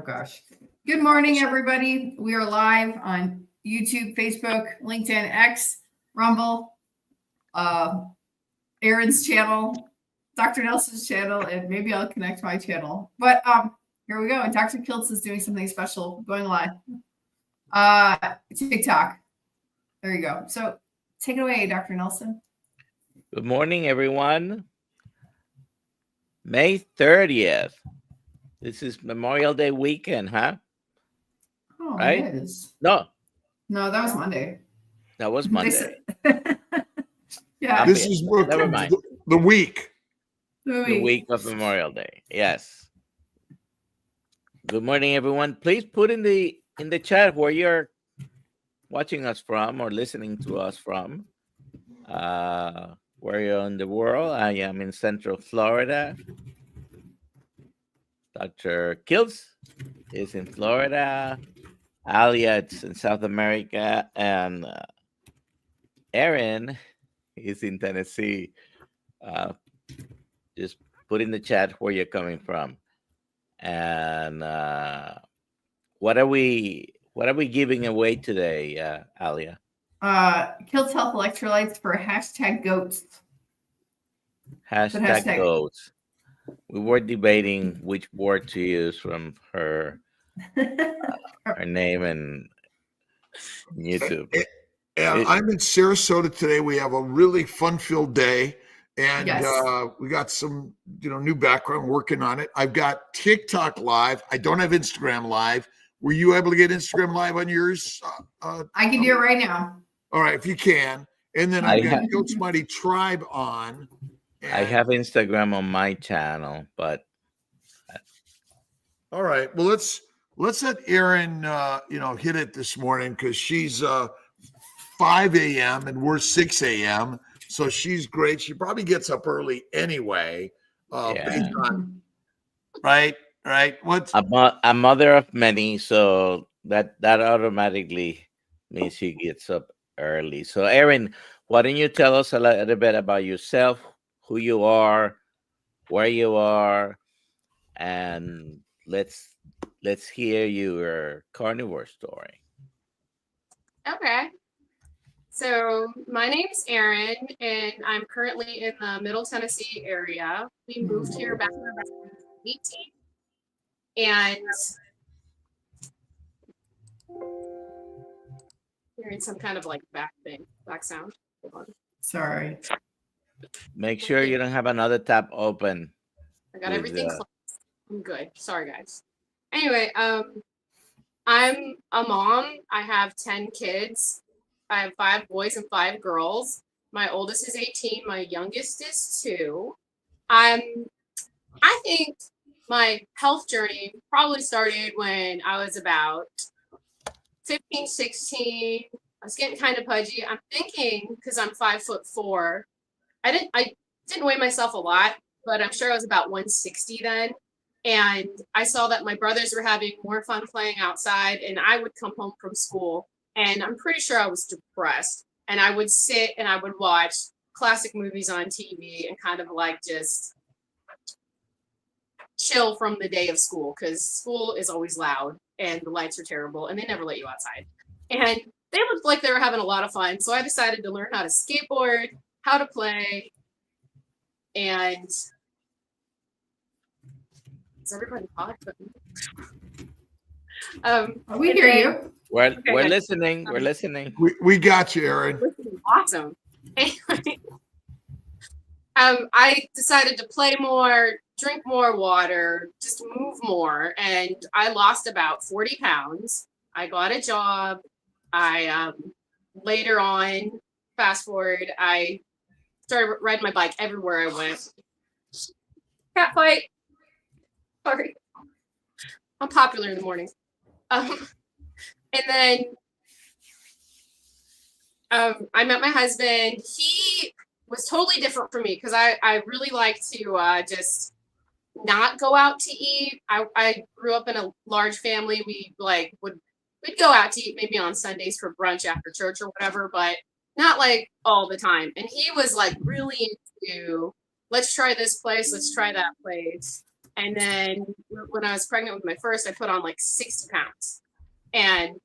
gosh. Good morning, everybody. We are live on YouTube, Facebook, LinkedIn, X, Rumble, Aaron's channel, Dr. Nelson's channel, and maybe I'll connect my channel. But here we go. And Dr. Kiltz is doing something special, going live. TikTok. There you go. So take it away, Dr. Nelson. Good morning, everyone. May 30th. This is Memorial Day weekend, huh? Oh, right? It is. No, that was Monday. That was Monday. Yeah. This is Never mind. the week. The week of Memorial Day. Yes. Good morning, everyone. Please put in the chat where you're watching us from or listening to us from. Where you're in the world. I am in Central Florida. Dr. Kiltz is in Florida. Alia is in South America. And Aaron is in Tennessee. Just put in the chat where you're coming from. And what are we giving away today, Alia? Kiltz Health Electrolytes for #goats. Hashtag goats. We were debating which word to use from her name and YouTube. Yeah, I'm in Sarasota today. We have a really fun-filled day, and Yes. we got some, new background working on it. I've got TikTok live. I don't have Instagram live. Were you able to get Instagram live on yours? I can do it right now. All right, if you can. And then I've got Kiltz Mighty Tribe on. I have Instagram on my channel, but all right. Well, let's let Erin hit it this morning because she's 5 a.m. and we're 6 a.m. So she's great. She probably gets up early anyway. Based on right. What's a mother of many, so that automatically means she gets up early. So Erin, why don't you tell us a little bit about yourself, who you are, where you are, and let's hear your carnivore story. Okay. So my name's Erin, and I'm currently in the Middle Tennessee area. We moved here back in 2018, and hearing some kind of like back sound. Hold on. Sorry. Make sure you don't have another tab open. I got everything closed. I'm good. Sorry, guys. Anyway, I'm a mom. I have 10 kids. I have 5 boys and 5 girls. My oldest is 18. My youngest is 2. I think my health journey probably started when I was about 15, 16. I was getting kind of pudgy. I'm thinking because I'm 5'4". I didn't weigh myself a lot, but I'm sure I was about 160 then. And I saw that my brothers were having more fun playing outside, and I would come home from school, and I'm pretty sure I was depressed. And I would sit and I would watch classic movies on TV and kind of like just chill from the day of school, because school is always loud and the lights are terrible and they never let you outside. And they looked like they were having a lot of fun. So I decided to learn how to skateboard, how to play, and is everybody hot? We hear you. We're listening. We're listening. We got you, Erin. Awesome. Anyway, I decided to play more, drink more water, just move more, and I lost about 40 pounds. I got a job. I later on, fast forward, I started riding my bike everywhere I went. Cat fight. Sorry. I'm popular in the mornings. And then I met my husband. He was totally different from me because I really like to just not go out to eat. I grew up in a large family. We'd go out to eat maybe on Sundays for brunch after church or whatever, but not like all the time. And he was like really into, let's try this place, let's try that place. And then when I was pregnant with my first, I put on like 60 pounds. And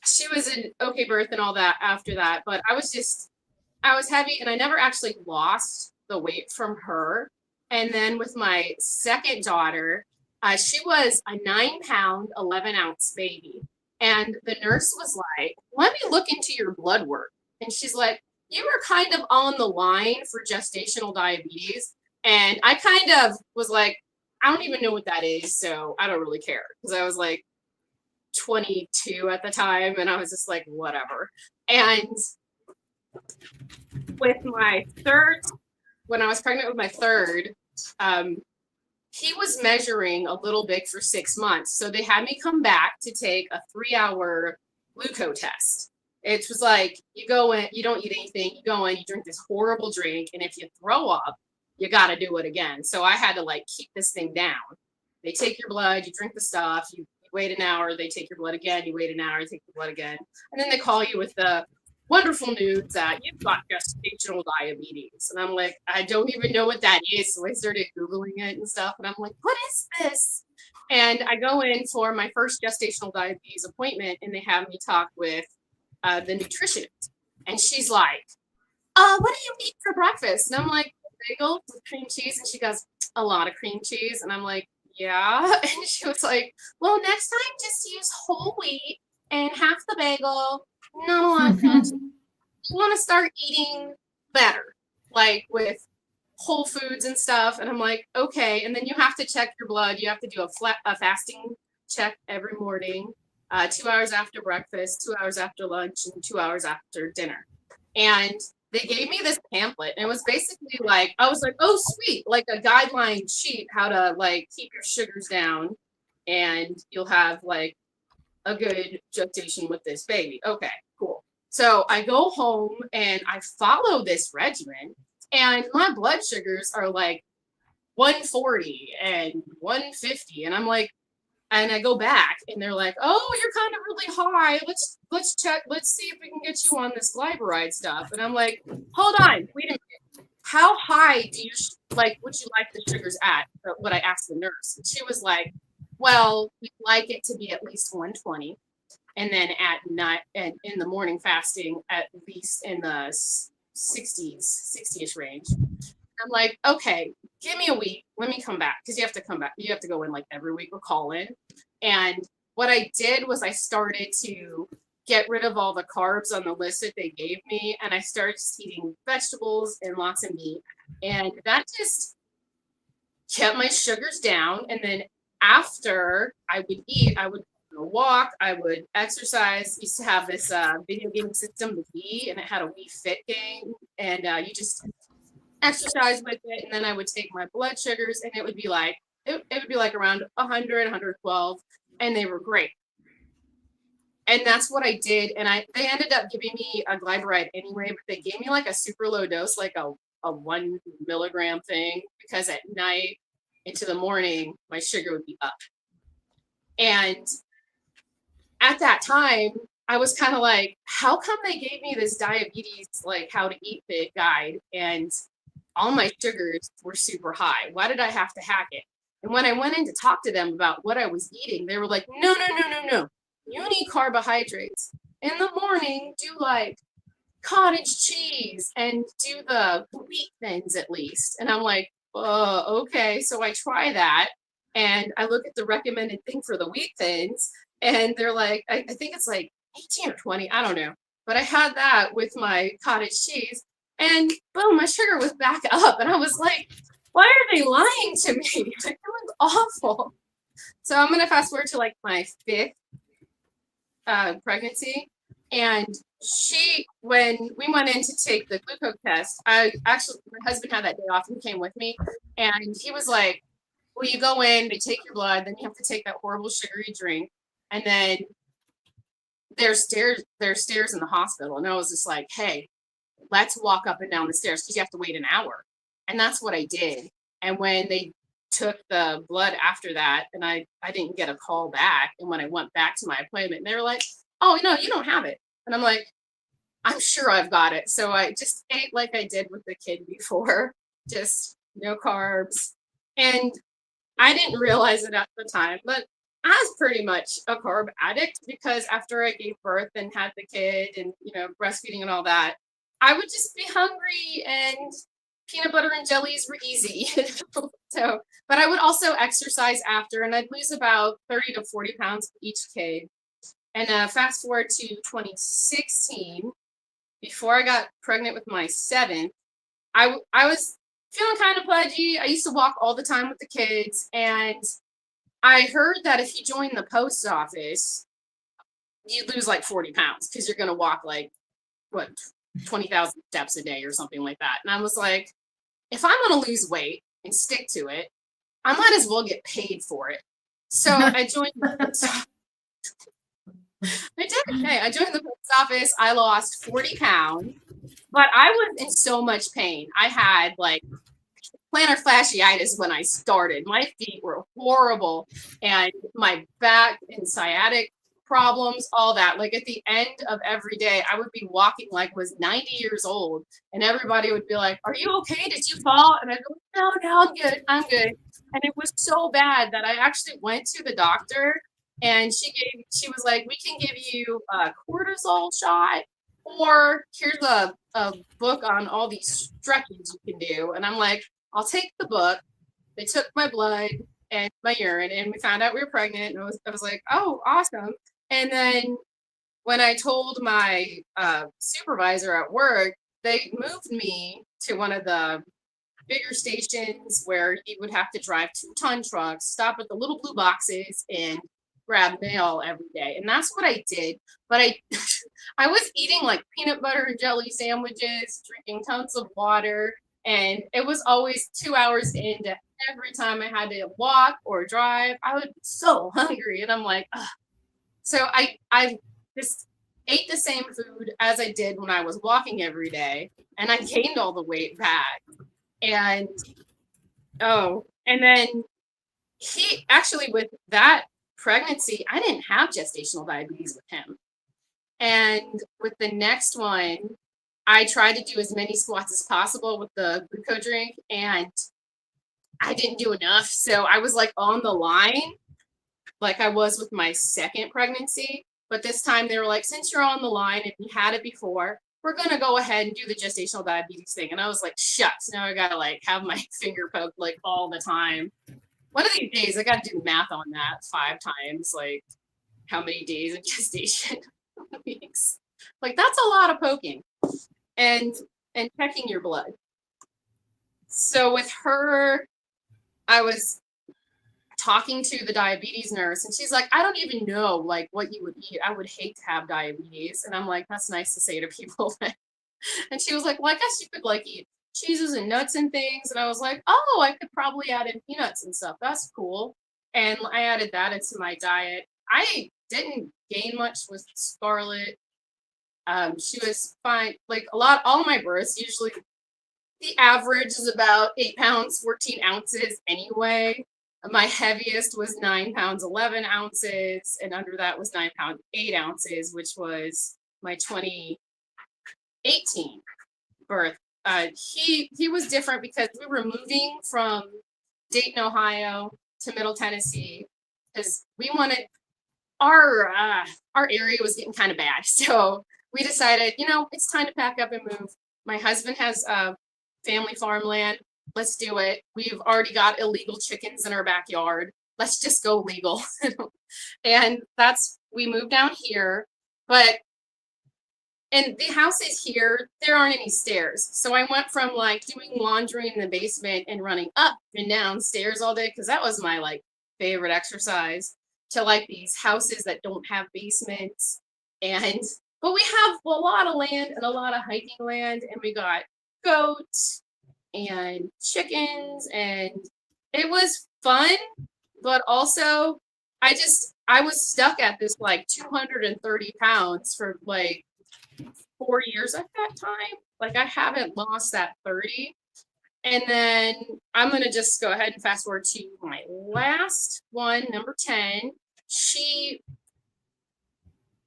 she was in okay birth and all that after that. But I was heavy and I never actually lost the weight from her. And then with my second daughter, she was a 9-pound, 11-ounce baby. And the nurse was like, let me look into your blood work. And she's like, you were kind of on the line for gestational diabetes. And I kind of was like, I don't even know what that is. So I don't really care. Because I was like 22 at the time. And I was just like, whatever. And with my third, when I was pregnant with my third, he was measuring a little big for 6 months. So they had me come back to take a 3-hour glucose test. It was like, you go in, you don't eat anything, you go in, you drink this horrible drink, and if you throw up, you got to do it again. So I had to like keep this thing down. They take your blood, you drink the stuff, you wait an hour, they take your blood again, you wait an hour, take your blood again. And then they call you with the wonderful news that you've got gestational diabetes. And I'm like, I don't even know what that is. So I started Googling it and stuff. And I'm like, what is this? And I go in for my first gestational diabetes appointment and they have me talk with the nutritionist. And she's like, what do you eat for breakfast? And I'm like, bagel with cream cheese. And she goes, a lot of cream cheese. And I'm like, yeah. And she was like, well, next time just use whole wheat and half the bagel. Not a lot of fat. You want to start eating better, like with whole foods and stuff. And I'm like, okay. And then you have to check your blood. You have to do a fasting check every morning, 2 hours after breakfast, 2 hours after lunch, and 2 hours after dinner. And they gave me this pamphlet. And it was basically like, I was like, oh, sweet, like a guideline sheet, how to like keep your sugars down. And you'll have like a good gestation with this baby. Okay, cool. So I go home and I follow this regimen and my blood sugars are like 140 and 150. And I'm like, and I go back and they're like, oh, you're kind of really high. Let's check. Let's see if we can get you on this glyburide stuff. And I'm like, hold on, wait a minute. How high do you would you like the sugars at? What I asked the nurse. And she was like, well, we'd like it to be at least 120. And then at night and in the morning fasting, at least in the 60-ish range. I'm like, okay, give me a week. Let me come back. Because you have to come back. You have to go in like every week or call in. And what I did was I started to get rid of all the carbs on the list that they gave me. And I started just eating vegetables and lots of meat. And that just kept my sugars down. And then after I would eat, I would walk, I would exercise. Used to have this video game system, the Wii, and it had a Wii Fit game. And you just exercise with it. And then I would take my blood sugars and it would be like, it would be like around 100, 112. And they were great. And that's what I did. And they ended up giving me a glyburide anyway, but they gave me like a super low dose, like a 1 milligram thing, because at night into the morning, my sugar would be up. And at that time, I was kind of like, how come they gave me this diabetes, like how to eat fit guide, and all my sugars were super high? Why did I have to hack it? And when I went in to talk to them about what I was eating, they were like, no. You need carbohydrates. In the morning, do like cottage cheese and do the wheat thins at least. And I'm like, oh, okay. So I try that. And I look at the recommended thing for the wheat thins. And they're like, I think it's like 18 or 20. I don't know. But I had that with my cottage cheese. And boom, my sugar was back up. And I was like, why are they lying to me? Like, it was awful. So I'm going to fast forward to like my 5th pregnancy. And when we went in to take the glucose test, my husband had that day off and came with me. And he was like, well, you go in, they take your blood, then you have to take that horrible sugary drink. And then there's stairs in the hospital. And I was just like, hey, let's walk up and down the stairs because you have to wait an hour. And that's what I did. And when they took the blood after that, and I didn't get a call back. And when I went back to my appointment, they were like, oh, no, you don't have it. And I'm like, I'm sure I've got it. So I just ate like I did with the kid before, just no carbs. And I didn't realize it at the time, but I was pretty much a carb addict because after I gave birth and had the kid and, breastfeeding and all that, I would just be hungry and peanut butter and jellies were easy. So, but I would also exercise after and I'd lose about 30 to 40 pounds for each kid. And fast forward to 2016, before I got pregnant with my seventh, I was feeling kind of pudgy. I used to walk all the time with the kids, and I heard that if you join the post office, you lose like 40 pounds because you're going to walk like, 20,000 steps a day or something like that. And I was like, if I'm going to lose weight and stick to it, I might as well get paid for it. So I joined the post office. I did. Okay. I joined the post office. I lost 40 pounds, but I was in so much pain. I had like plantar fasciitis when I started. My feet were horrible, and my back and sciatic problems, all that. Like at the end of every day, I would be walking like was 90 years old, and everybody would be like, "Are you okay? Did you fall?" And I'd go, "No, I'm good. I'm good." And it was so bad that I actually went to the doctor. And she was like, "We can give you a cortisol shot, or here's a book on all these stretches you can do." And I'm like, "I'll take the book." They took my blood and my urine, and we found out we were pregnant. And I was like, "Oh, awesome." And then when I told my supervisor at work, they moved me to one of the bigger stations where you would have to drive 2-ton trucks, stop at the little blue boxes, and grab mail every day. And that's what I did. But I was eating like peanut butter and jelly sandwiches, drinking tons of water, and it was always 2 hours into every time I had to walk or drive. I was so hungry, and I'm like, ugh. So I just ate the same food as I did when I was walking every day, and I gained all the weight back. And and then he actually, with that pregnancy, I didn't have gestational diabetes with him. And with the next one, I tried to do as many squats as possible with the glucose drink, and I didn't do enough. So I was like on the line, like I was with my second pregnancy. But this time they were like, "Since you're on the line and you had it before, we're going to go ahead and do the gestational diabetes thing." And I was like, shucks, now I got to like have my finger poked like all the time. One of these days, I got to do math on that 5 times, like how many days in gestation weeks. Like that's a lot of poking and checking your blood. So with her, I was talking to the diabetes nurse, and she's like, "I don't even know like what you would eat. I would hate to have diabetes." And I'm like, "That's nice to say to people." And she was like, "Well, I guess you could like eat cheeses and nuts and things." And I was like, "Oh, I could probably add in peanuts and stuff. That's cool." And I added that into my diet. I didn't gain much with Scarlett. She was fine. Like all my births, usually the average is about 8 pounds, 14 ounces anyway. My heaviest was 9 pounds, 11 ounces. And under that was 9 pounds, 8 ounces, which was my 2018 birth. He was different because we were moving from Dayton, Ohio to Middle Tennessee because we wanted our area was getting kind of bad. So we decided, it's time to pack up and move. My husband has family farmland. Let's do it. We've already got illegal chickens in our backyard. Let's just go legal. And we moved down here, and the houses here, there aren't any stairs. So I went from like doing laundry in the basement and running up and down stairs all day, because that was my like favorite exercise, to like these houses that don't have basements. But we have a lot of land and a lot of hiking land, and we got goats and chickens, and it was fun. But also I was stuck at this like 230 pounds for like 4 years at that time. Like I haven't lost that 30. And then I'm going to just go ahead and fast forward to my last one, number 10.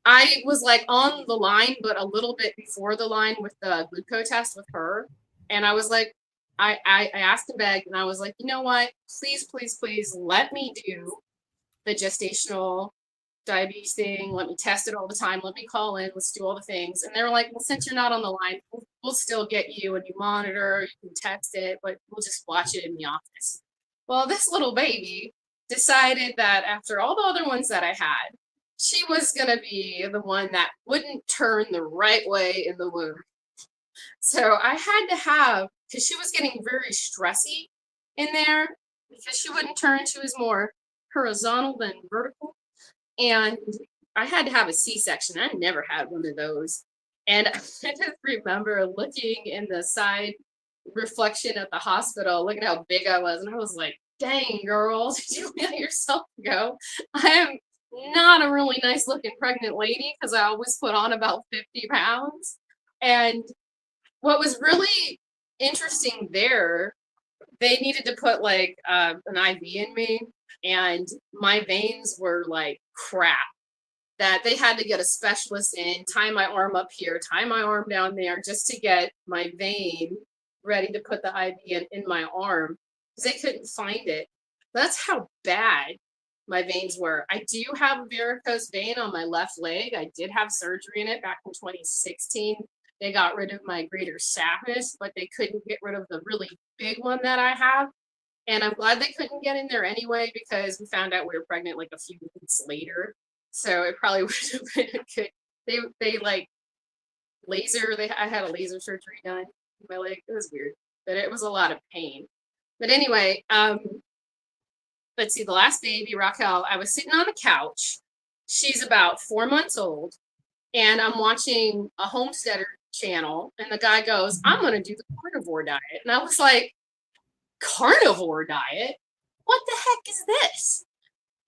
I was like on the line, but a little bit before the line with the glucose test with her. And I was like, I asked and begged, and I was like, you know what? Please, please, please let me do the gestational diabetes thing. Let me test it all the time. Let me call in. Let's do all the things. And they were like, well, since you're not on the line, we'll still get you a new monitor. You can text it, but we'll just watch it in the office. Well, this little baby decided that after all the other ones that I had, she was going to be the one that wouldn't turn the right way in the womb. So I had to have, because she was getting very stressy in there, because she wouldn't turn. She was more horizontal than vertical. And I had to have a C-section. I never had one of those. And I just remember looking in the side reflection at the hospital, looking how big I was. And I was like, dang, girl, did you let yourself go? I am not a really nice looking pregnant lady because I always put on about 50 pounds. And what was really interesting there, they needed to put like an IV in me, and my veins were like crap. That they had to get a specialist in, tie my arm up here, tie my arm down there, just to get my vein ready to put the IV in my arm, because they couldn't find it. That's how bad my veins were. I do have a varicose vein on my left leg. I did have surgery in it back in 2016. They got rid of my greater saphenous, but they couldn't get rid of the really big one that I have. And I'm glad they couldn't get in there anyway, because we found out we were pregnant like a few weeks later. So it probably would have been a good. They like laser. I had a laser surgery done in my leg. It was weird, but it was a lot of pain. But anyway, let's see. The last baby, Raquel, I was sitting on the couch. She's about 4 months old, and I'm watching a homesteader channel, and the guy goes, "I'm going to do the carnivore diet," and I was like, "Carnivore diet? What the heck is this?"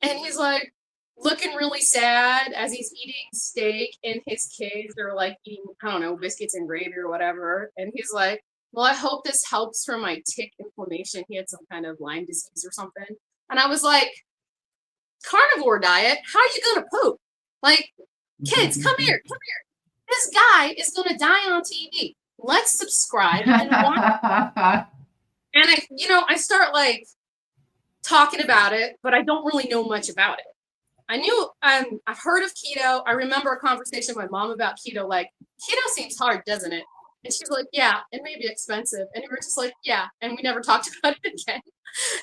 And he's like, looking really sad as he's eating steak, and his kids are like eating, I don't know, biscuits and gravy or whatever. And he's like, well, I hope this helps for my tick inflammation. He had some kind of Lyme disease or something. And I was like, carnivore diet? How are you going to poop? Like, kids, come here. This guy is going to die on TV. Let's subscribe and watch. And I start like talking about it, but I don't really know much about it. I knew I've heard of keto. I remember a conversation with my mom about keto. Like, keto seems hard, doesn't it? And she's like, yeah, it may be expensive. And we were just like, yeah. And we never talked about it again.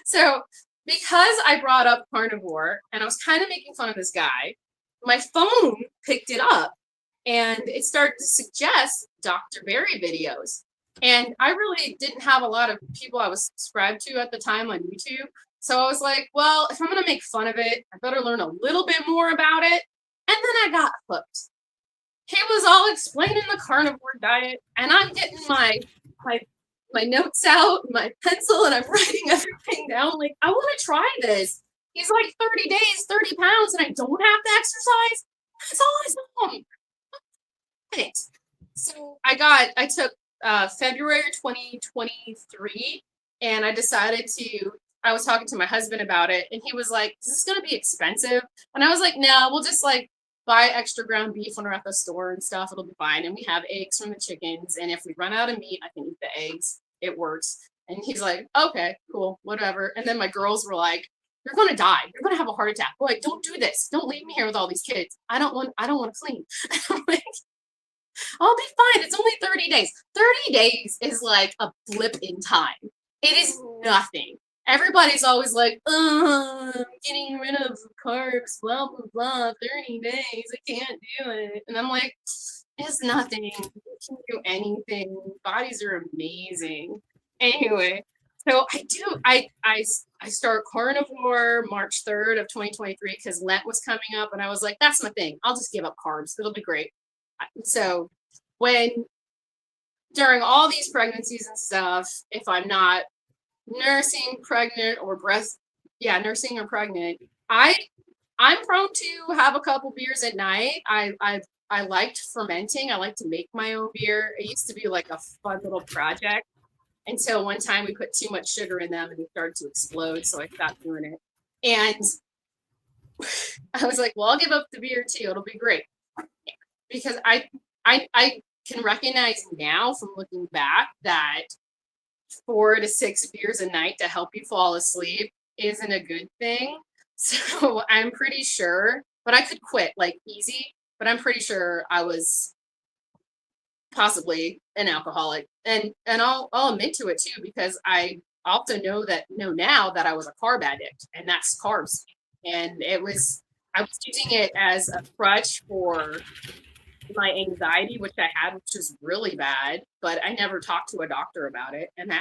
So because I brought up carnivore and I was kind of making fun of this guy, my phone picked it up and it started to suggest Dr. Berry videos. And I really didn't have a lot of people I was subscribed to at the time on YouTube. So I was like, well, if I'm going to make fun of it, I better learn a little bit more about it. And then I got hooked. He was all explaining the carnivore diet, and I'm getting my notes out, my pencil, and I'm writing everything down. Like, I want to try this. He's like 30 days, 30 pounds, and I don't have to exercise. That's all I saw him. Right. So I took February 2023, and I decided I was talking to my husband about it, and he was like, is this going to be expensive? And I was like, no, we'll just like buy extra ground beef when we're at the store and stuff. It'll be fine. And we have eggs from the chickens. And if we run out of meat, I can eat the eggs. It works. And he's like, okay, cool, whatever. And then my girls were like, you're going to die. You're going to have a heart attack. Boy, don't do this. Don't leave me here with all these kids. I don't want to clean. I'm like, I'll be fine. It's only 30 days. 30 days is like a blip in time. It is nothing. Everybody's always like, I'm getting rid of carbs, blah, blah, blah, 30 days, I can't do it. And I'm like, it's nothing. You can do anything. Bodies are amazing. Anyway, so I start carnivore March 3rd of 2023 because Lent was coming up, and I was like, that's my thing. I'll just give up carbs. It'll be great. So during all these pregnancies and stuff, if I'm not nursing, pregnant, or nursing or pregnant, I'm prone to have a couple beers at night. I liked fermenting. I like to make my own beer. It used to be like a fun little project until one time we put too much sugar in them and they started to explode, so I stopped doing it. And I was like, well, I'll give up the beer too. It'll be great. Because I can recognize now from looking back that 4 to 6 beers a night to help you fall asleep isn't a good thing. So I'm pretty sure, but I could quit like easy, but I'm pretty sure I was possibly an alcoholic. And I'll admit to it too, because I also know now that I was a carb addict, and that's carbs. And I was using it as a crutch for my anxiety, which I had, which was really bad, but I never talked to a doctor about it. And I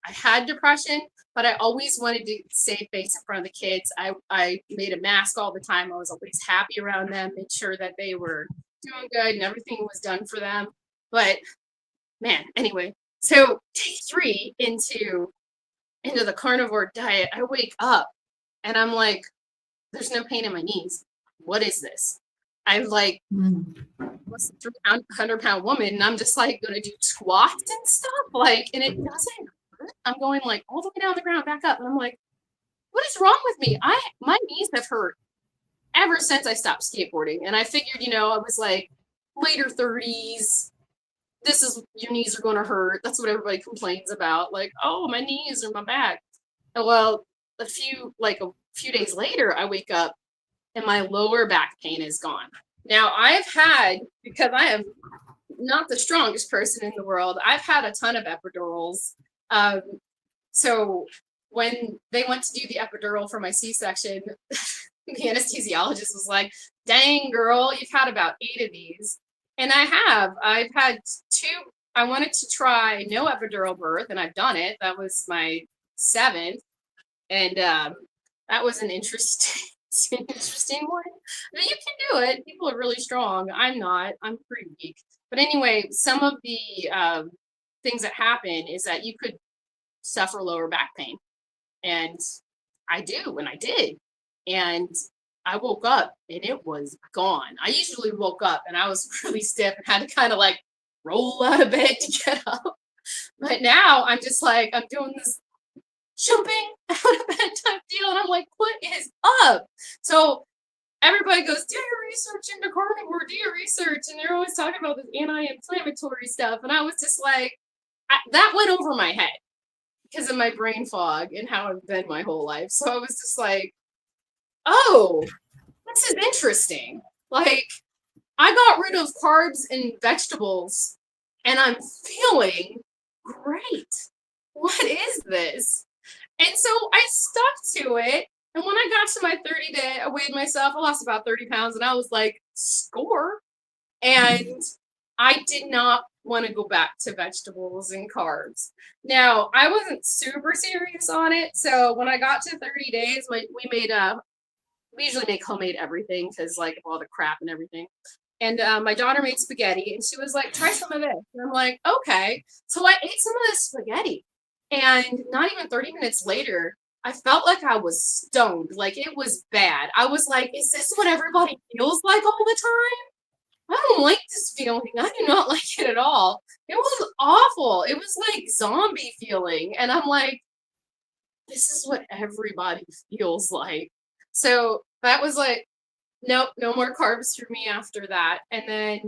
had depression, but I always wanted to save face in front of the kids. I made a mask all the time. I was always happy around them, made sure that they were doing good and everything was done for them. But man, anyway, so day 3 into the carnivore diet, I wake up and I'm like, there's no pain in my knees. What is this? I'm like, what's a 300-pound woman, and I'm just like gonna do squats and stuff, like, and it doesn't hurt. I'm going like all the way down the ground, back up, and I'm like, what is wrong with me? My knees have hurt ever since I stopped skateboarding, and I figured, I was like later 30s. This is your knees are going to hurt. That's what everybody complains about. Like, oh, my knees or my back. And well, a few days later, I wake up and my lower back pain is gone. Now because I am not the strongest person in the world, I've had a ton of epidurals. So when they went to do the epidural for my C-section, the anesthesiologist was like, dang girl, you've had about 8 of these. And I've had 2. I wanted to try no epidural birth, and I've done it. That was my 7th. And that was an interesting one. I mean, you can do it. People are really strong. I'm not. I'm pretty weak. But anyway, some of the things that happen is that you could suffer lower back pain. And I do, and I did. And I woke up and it was gone. I usually woke up and I was really stiff and had to kind of like roll out of bed to get up. But now I'm just like, I'm doing this jumping out of bed type deal. And I'm like, what is up? So everybody goes, do your research into carnivore, do your research. And they're always talking about this anti-inflammatory stuff. And I was just like, that went over my head because of my brain fog and how I've been my whole life. So I was just like, oh, this is interesting. Like, I got rid of carbs and vegetables and I'm feeling great. What is this? And so I stuck to it. And when I got to my 30-day, I weighed myself. I lost about 30 pounds and I was like, score. And I did not want to go back to vegetables and carbs. Now, I wasn't super serious on it. So when I got to 30 days, we usually make homemade everything because like all the crap and everything. And my daughter made spaghetti and she was like, try some of this. And I'm like, okay. So I ate some of this spaghetti. And not even 30 minutes later, I felt like I was stoned. Like it was bad. I was like, is this what everybody feels like all the time? I don't like this feeling. I do not like it at all. It was awful. It was like zombie feeling. And I'm like, this is what everybody feels like. So that was like, nope, no more carbs for me after that. And then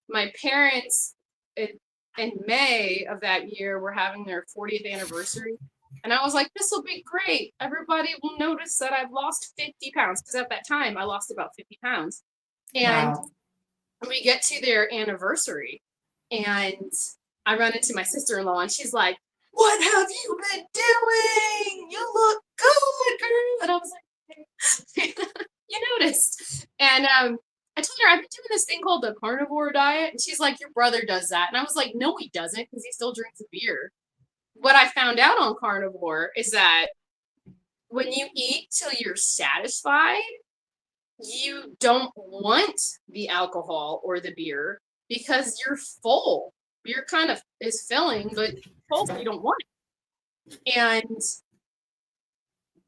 my parents in May of that year were having their 40th anniversary. And I was like, this will be great. Everybody will notice that I've lost 50 pounds. Because at that time, I lost about 50 pounds. And Wow. we get to their anniversary. And I run into my sister-in-law and she's like, what have you been doing? You look good, girl. And I was like, you noticed. And I told her I've been doing this thing called the carnivore diet. And she's like, your brother does that. And I was like, no, he doesn't, because he still drinks a beer. What I found out on carnivore is that when you eat till you're satisfied, you don't want the alcohol or the beer because you're full. Beer kind of is filling, but full, you don't want it. And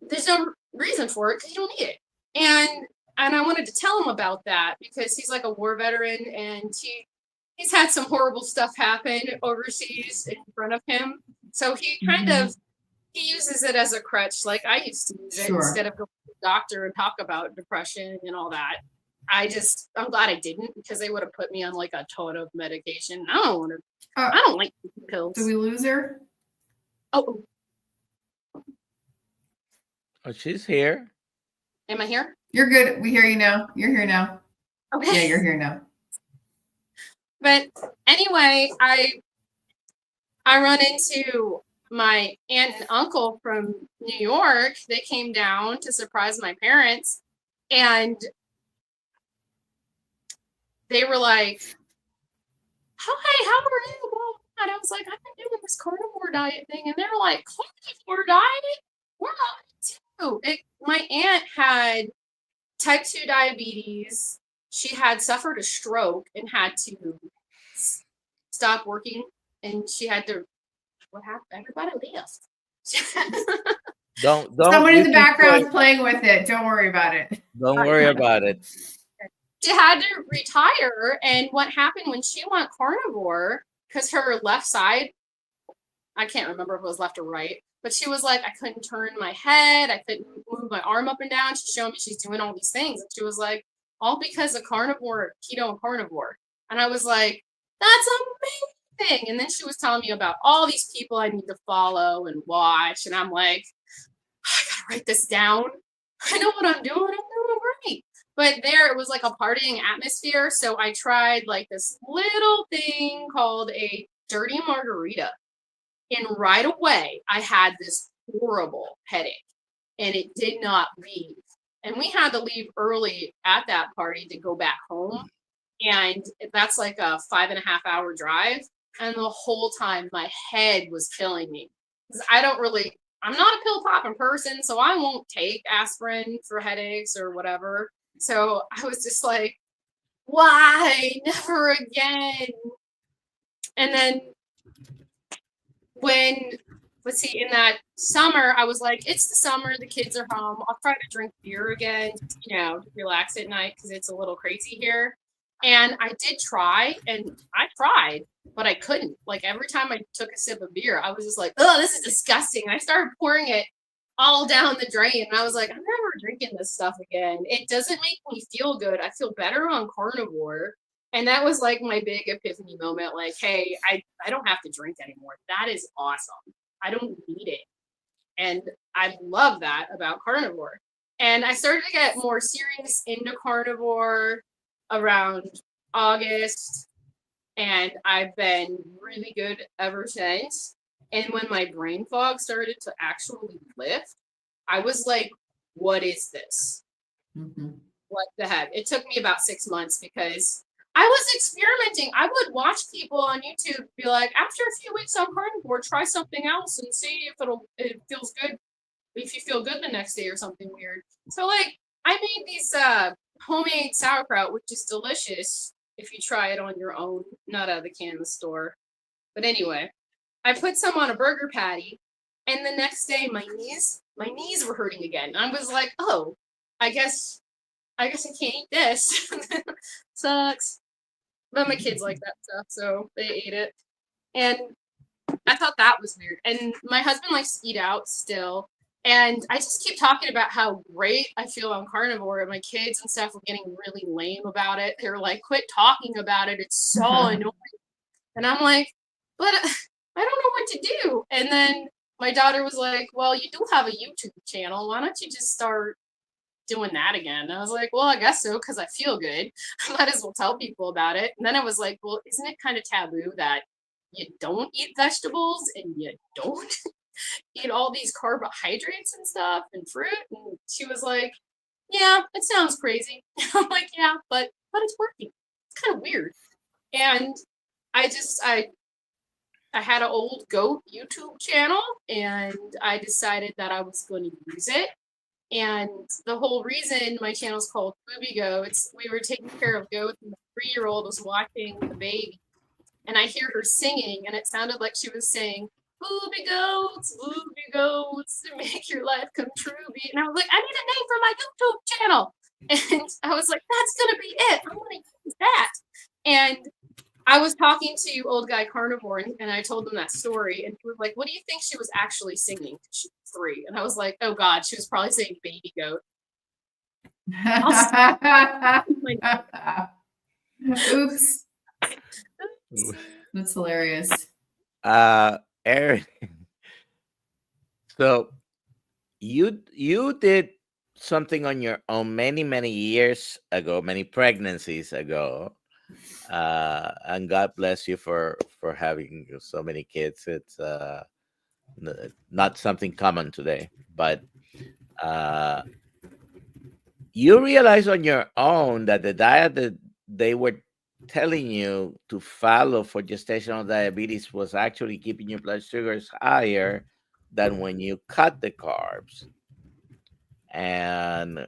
there's no reason for it because you don't need it. And I wanted to tell him about that because he's like a war veteran and he's had some horrible stuff happen overseas in front of him. So he kind of he uses it as a crutch like I used to use it instead of going to the doctor and talk about depression and all that. I'm glad I didn't because they would have put me on like a ton of medication. I don't like pills. Did we lose her? Oh, Oh, she's here. am I here? You're good. We hear you now. You're here now. Okay. Yeah, you're here now. But anyway, I run into my aunt and uncle from New York. They came down to surprise my parents, and they were like, "Hi, how are you?" Blah, blah. And I was like, "I've been doing this carnivore diet thing," and they were like, "Carnivore diet? We're on it too." My aunt had type 2 diabetes. She had suffered a stroke and had to stop working, and she had to. What happened? Everybody left. Don't. Someone you in the can background play. playing with it. Don't worry about it. Don't worry about it. She had to retire, and what happened when she went carnivore, because her left side, I can't remember if it was left or right, but she was like, I couldn't turn my head, I couldn't move my arm up and down. She's showing me she's doing all these things, and she was like, all because of carnivore, keto and carnivore. And I was like, that's amazing. And then she was telling me about all these people I need to follow and watch, and I'm like, I gotta write this down. I know what I'm doing great. But there, it was like a partying atmosphere. So I tried like this little thing called a dirty margarita. And right away, I had this horrible headache and it did not leave. And we had to leave early at that party to go back home. And that's like a 5.5 hour drive. And the whole time, my head was killing me. Because I'm not a pill popping person, so I won't take aspirin for headaches or whatever. So I was just like, why? Never again. And then let's see, in that summer, I was like, it's the summer, the kids are home. I'll try to drink beer again, to relax at night because it's a little crazy here. And I did try, and I tried, but I couldn't. Like every time I took a sip of beer, I was just like, oh, this is disgusting. And I started pouring it all down the drain. And I was like, I'm never drinking this stuff again. It doesn't make me feel good. I feel better on carnivore. And that was like my big epiphany moment. Like, hey, I don't have to drink anymore. That is awesome. I don't need it. And I love that about carnivore. And I started to get more serious into carnivore around August. And I've been really good ever since. And when my brain fog started to actually lift, I was like, what is this? Mm-hmm. What the heck? It took me about 6 months because I was experimenting. I would watch people on YouTube be like, after a few weeks on carnivore, try something else and see if it feels good. If you feel good the next day or something weird. So like I made these homemade sauerkraut, which is delicious if you try it on your own, not out of the can in the store. But anyway, I put some on a burger patty, and the next day my knees were hurting again. I was like, oh, I guess I can't eat this. Sucks. But my kids like that stuff, so they ate it. And I thought that was weird. And my husband likes to eat out still. And I just keep talking about how great I feel on carnivore, and my kids and stuff were getting really lame about it. They were like, quit talking about it. It's so annoying. And I'm like, but I don't know what to do. And then my daughter was like, well, you do have a YouTube channel. Why don't you just start doing that again? And I was like, well, I guess so, because I feel good. I might as well tell people about it. And then I was like, well, isn't it kind of taboo that you don't eat vegetables and you don't eat all these carbohydrates and stuff and fruit? And she was like, yeah, it sounds crazy. I'm like, yeah, but it's working. It's kind of weird. And I had an old goat YouTube channel, and I decided that I was going to use it. And the whole reason my channel is called Booby Goats, we were taking care of goats, and the 3-year-old was watching the baby, and I hear her singing, and it sounded like she was saying, booby goats, make your life come true. And I was like, I need a name for my YouTube channel. And I was like, that's going to be it. I'm going to use that. And I was talking to Old Guy Carnivore, and I told him that story. And he was like, what do you think she was actually singing? She was 3. And I was like, oh, God, she was probably saying baby goat. Oops. That's hilarious. Erin, So you did something on your own many years ago, many pregnancies ago, and God bless you for having so many kids. It's not something common today, but you realize on your own that the diet that they were telling you to follow for gestational diabetes was actually keeping your blood sugars higher than when you cut the carbs. And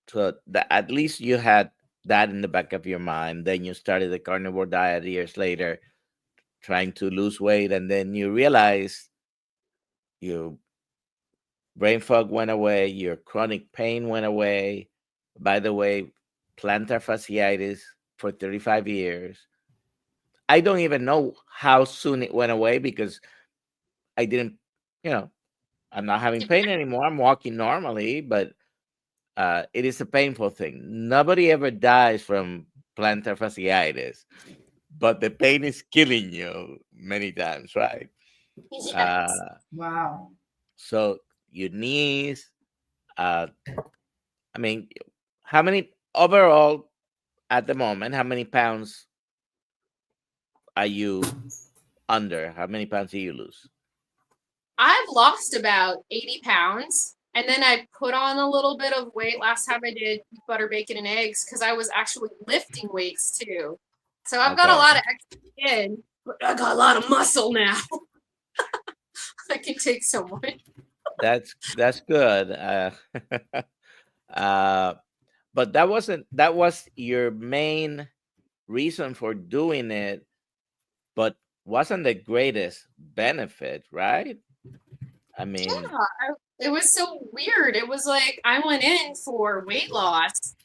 so at least you had that in the back of your mind. Then you started the carnivore diet years later, trying to lose weight, and then you realize your brain fog went away, your chronic pain went away. By the way, plantar fasciitis for 35 years. I don't even know how soon it went away because I didn't, I'm not having pain anymore. I'm walking normally, but it is a painful thing. Nobody ever dies from plantar fasciitis, but the pain is killing you many times, right? Yes. Wow. So your knees, I mean, how many overall at the moment, how many pounds are you under? How many pounds do you lose? I've lost about 80 pounds. And then I put on a little bit of weight last time I did butter, bacon, and eggs because I was actually lifting weights too. So I've got a Okay. lot of extra skin, but I got a lot of muscle now. I can take so much. That's good. But that was your main reason for doing it, but wasn't the greatest benefit, right? I mean, Yeah, it was so weird. It was like I went in for weight loss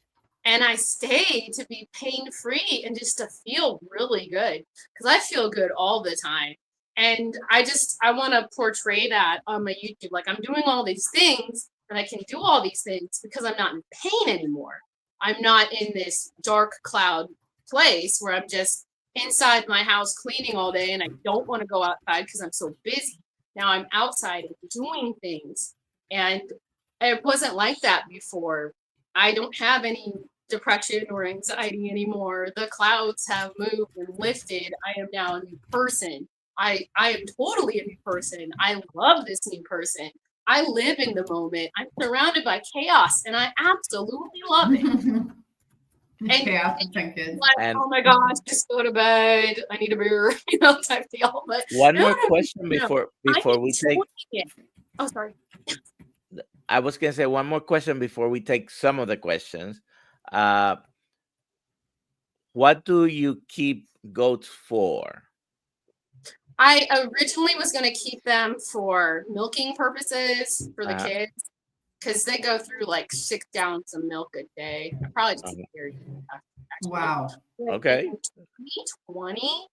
and I stayed to be pain free and just to feel really good because I feel good all the time. And I want to portray that on my YouTube. Like I'm doing all these things and I can do all these things because I'm not in pain anymore. I'm not in this dark cloud place where I'm just inside my house cleaning all day and I don't want to go outside because I'm so busy. Now I'm outside and doing things. And it wasn't like that before. I don't have any depression or anxiety anymore. The clouds have moved and lifted. I am now a new person. I am totally a new person. I love this new person. I live in the moment. I'm surrounded by chaos and I absolutely love it. And Chaos has been good. like, and oh my gosh, just go to bed. I need a beer, type deal. But one no, more no, question no. before I'm we take. enjoying it. Oh, sorry. I was gonna say one more question before we take some of the questions. What do you keep goats for? I originally was going to keep them for milking purposes for the Uh-huh. kids because they go through like 6 gallons of milk a day. I probably just Uh-huh. carry Wow. Okay. In 2020,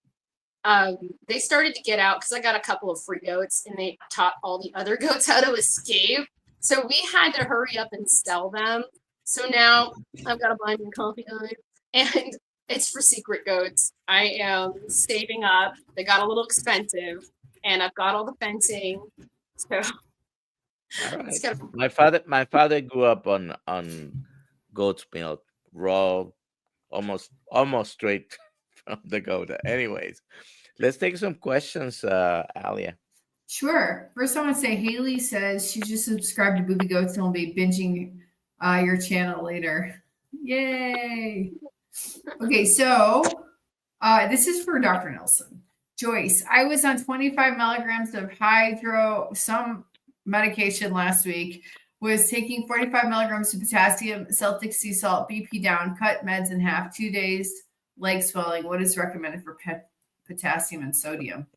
they started to get out because I got a couple of free goats and they taught all the other goats how to escape. So we had to hurry up and sell them. So now I've got to buy new coffee guide and it's for secret goats. I am saving up. They got a little expensive and I've got all the fencing. So All right. it's got My father grew up on goat's milk, raw, almost straight from the goat. Anyways, let's take some questions, Alia. Sure. First, I want to say Haley says she just subscribed to Booby Goats and will be binging your channel later. Yay. Okay, so this is for Dr. Nelson. Joyce, I was on 25 milligrams of some medication last week, was taking 45 milligrams of potassium, Celtic sea salt, BP down, cut meds in half, 2 days, leg swelling. What is recommended for potassium and sodium?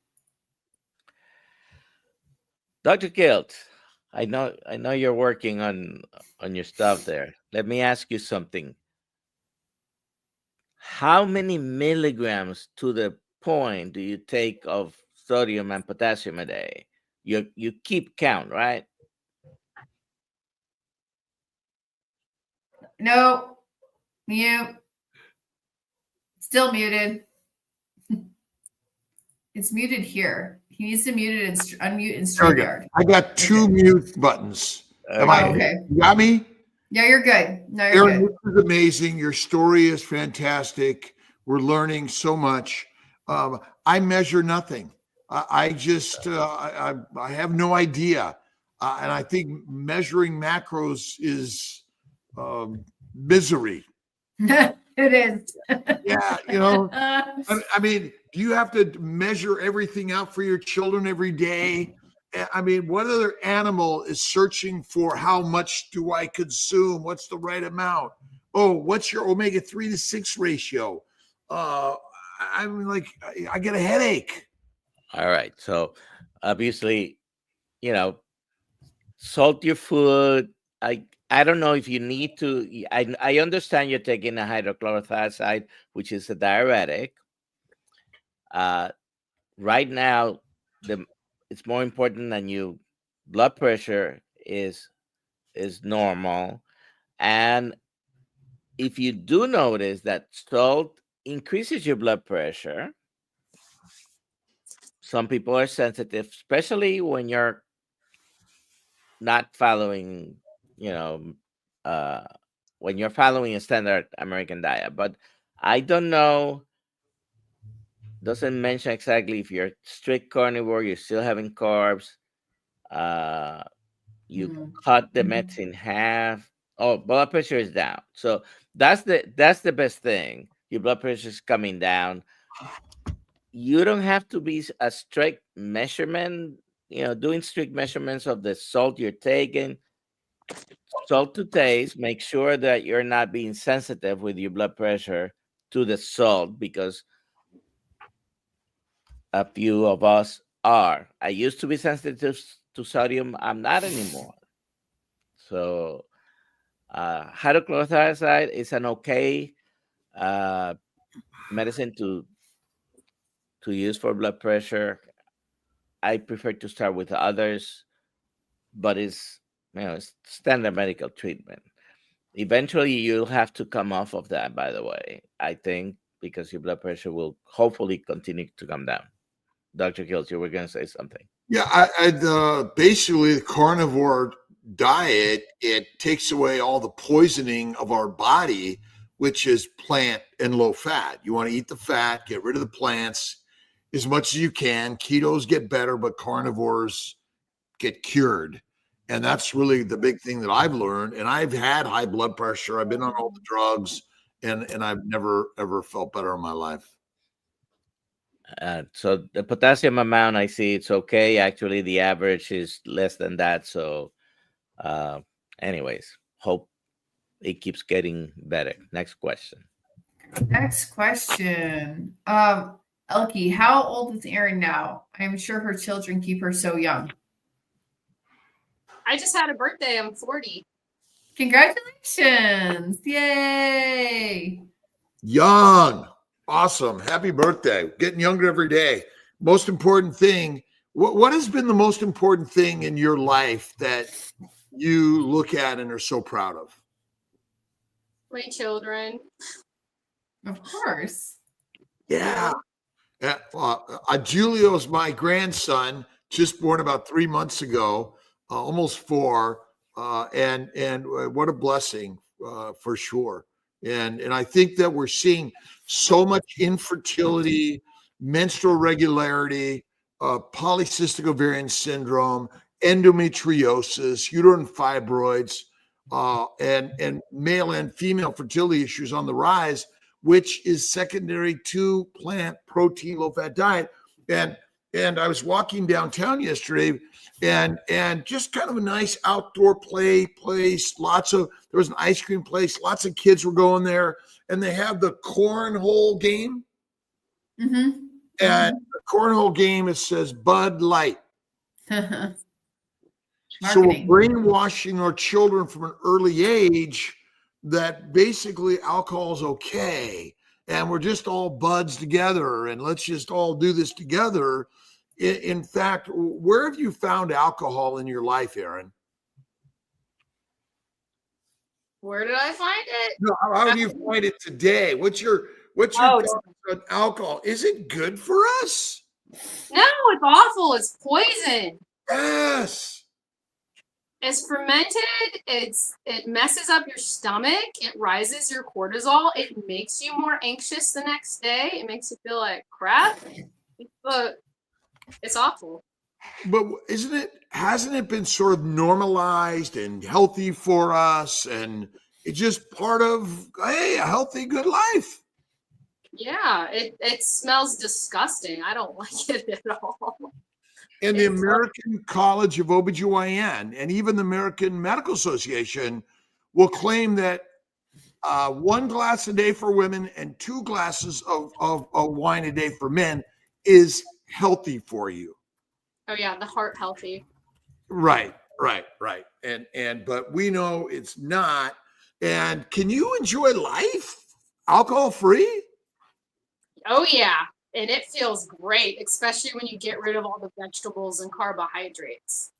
Dr. Kilt, I know you're working on your stuff there. Let me ask you something. How many milligrams to the point do you take of sodium and potassium a day? You keep count, right? No, mute. Still muted. It's muted here. He needs to mute it and unmute in There we go. StreamYard. I got two mute buttons. Am I? Oh, okay. You got me? Yeah, you're good. No, you're Aaron, good. this is amazing. Your story is fantastic. We're learning so much. I measure nothing. I just I have no idea, and I think measuring macros is misery. It is. Yeah, you know. I mean, do you have to measure everything out for your children every day? I mean, what other animal is searching for how much do I consume? What's the right amount? Oh, what's your omega-3 to 6 ratio? I'm like, I get a headache. All right. So obviously, salt your food. I don't know if you need to. I understand you're taking a hydrochlorothiazide, which is a diuretic. Right now, it's more important than you. Blood pressure is normal, and if you do notice that salt increases your blood pressure, some people are sensitive, especially when you're not following, when you're following a standard American diet. But I don't know. Doesn't mention exactly if you're strict carnivore, you're still having carbs. You cut the meds in half. Oh, blood pressure is down. So that's the best thing. Your blood pressure is coming down. You don't have to be a strict measurement, doing strict measurements of the salt you're taking. Salt to taste. Make sure that you're not being sensitive with your blood pressure to the salt, because a few of us are. I used to be sensitive to sodium. I'm not anymore. So hydrochlorothiazide is an okay medicine to use for blood pressure. I prefer to start with others, but it's standard medical treatment. Eventually, you'll have to come off of that, by the way, I think, because your blood pressure will hopefully continue to come down. Dr. Kills, you were going to say something. Yeah, basically the carnivore diet, it takes away all the poisoning of our body, which is plant and low fat. You want to eat the fat, get rid of the plants as much as you can. Ketos get better, but carnivores get cured. And that's really the big thing that I've learned. And I've had high blood pressure. I've been on all the drugs, and I've never, ever felt better in my life. So the potassium amount, I see it's okay. Actually, the average is less than that. So anyways, hope it keeps getting better. Next question. Next question. Elkie, how old is Erin now? I'm sure her children keep her so young. I just had a birthday. I'm 40. Congratulations. Yay. Young. Awesome. Happy birthday. Getting younger every day. Most important thing. What has been the most important thing in your life that you look at and are so proud of? My children. Of course. Yeah. Julio's my grandson, just born about 3 months ago, almost 4. And what a blessing for sure. And I think that we're seeing so much infertility, menstrual regularity, polycystic ovarian syndrome, endometriosis, uterine fibroids, and male and female fertility issues on the rise, which is secondary to plant protein low-fat diet. And I was walking downtown yesterday, and just kind of a nice outdoor place. There was an ice cream place. Lots of kids were going there, and they have the cornhole game. Mm-hmm. And the cornhole game, it says Bud Light. So we're brainwashing our children from an early age that basically alcohol is okay, and we're just all buds together, and let's just all do this together. In fact, where have you found alcohol in your life, Erin? Where did I find it? No, how do you find it today? What's your thoughts on alcohol? Is it good for us? No, it's awful. It's poison. Yes. It's fermented. It messes up your stomach. It rises your cortisol. It makes you more anxious the next day. It makes you feel like crap. But it's awful. But hasn't it been sort of normalized and healthy for us? And it's just part of, hey, a healthy, good life. Yeah, it smells disgusting. I don't like it at all. And the American College of OBGYN and even the American Medical Association will claim that 1 glass a day for women and 2 glasses of wine a day for men is healthy for you. Oh yeah, the heart healthy. Right. And but we know it's not. And can you enjoy life alcohol free? Oh yeah, and it feels great, especially when you get rid of all the vegetables and carbohydrates.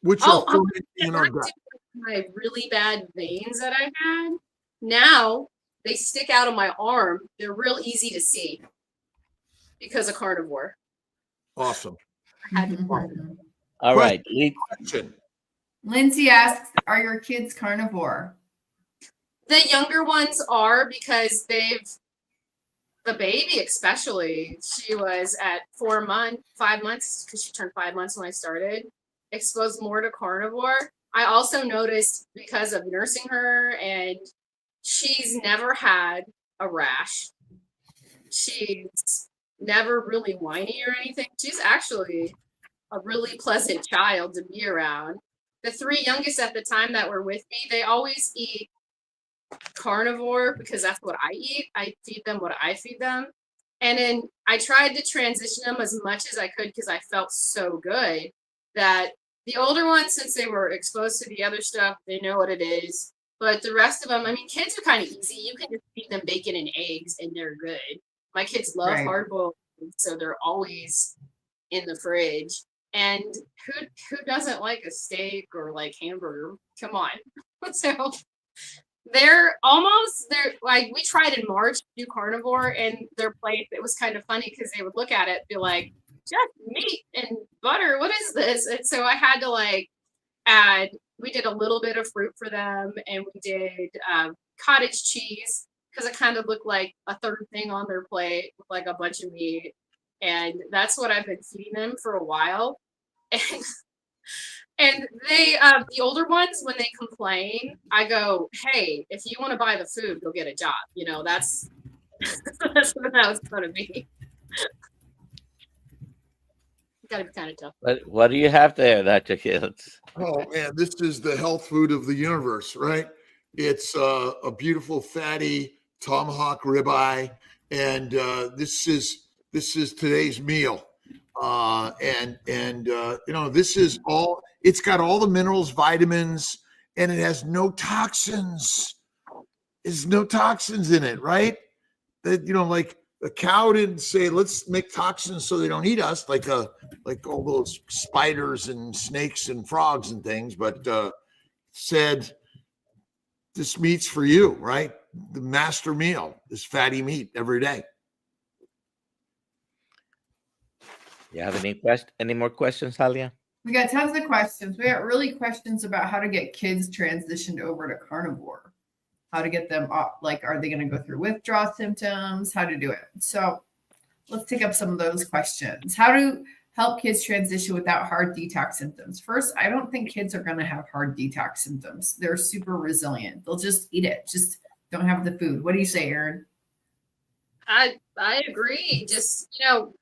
Which Oh, are fermenting in our gut. My really bad veins that I had, now they stick out of my arm. They're real easy to see because of carnivore. Awesome. I had to All right. Question. Lindsay asks, are your kids carnivore? The younger ones are because the baby especially, she was at 5 months, because she turned 5 months when I started, exposed more to carnivore. I also noticed because of nursing her, and she's never had a rash. She's never really whiny or anything. She's actually a really pleasant child to be around. The 3 youngest at the time that were with me, they always eat carnivore because that's what I eat. I feed them what I feed them. And then I tried to transition them as much as I could because I felt so good that the older ones, since they were exposed to the other stuff, they know what it is. But the rest of them, I mean, kids are kind of easy. You can just feed them bacon and eggs and they're good. My kids love hard-boiled eggs, so they're always in the fridge. And who doesn't like a steak or like hamburger? Come on. So they're like, we tried in March to do carnivore, and their plate, it was kind of funny because they would look at it and be like, just meat and butter, what is this? And so I had to like we did a little bit of fruit for them, and we did cottage cheese because it kind of looked like a third thing on their plate with like a bunch of meat. And that's what I've been feeding them for a while. And they, the older ones, when they complain, I go, hey, if you want to buy the food, go get a job. You know, that's what that was going to be. Got to be kind of tough. What do you have there, Dr. Kiltz? Oh man, this is the health food of the universe, right? It's a beautiful fatty tomahawk ribeye, and this is today's meal. And you know, this is all. It's got all the minerals, vitamins, and it has no toxins. There's no toxins in it, right? That, you know, like a cow didn't say, let's make toxins so they don't eat us, like all those spiders and snakes and frogs and things, but said, this meat's for you, right? The master meal is fatty meat every day. You have any more questions, Halia? We got tons of questions. We got really questions about how to get kids transitioned over to carnivore, how to get them off, like, are they going to go through withdrawal symptoms, how to do it. So let's take up some of those questions. How to help kids transition without hard detox symptoms? First, I don't think kids are going to have hard detox symptoms. They're super resilient. They'll just eat it. Just don't have the food. What do you say, Erin? I agree. Just, you know,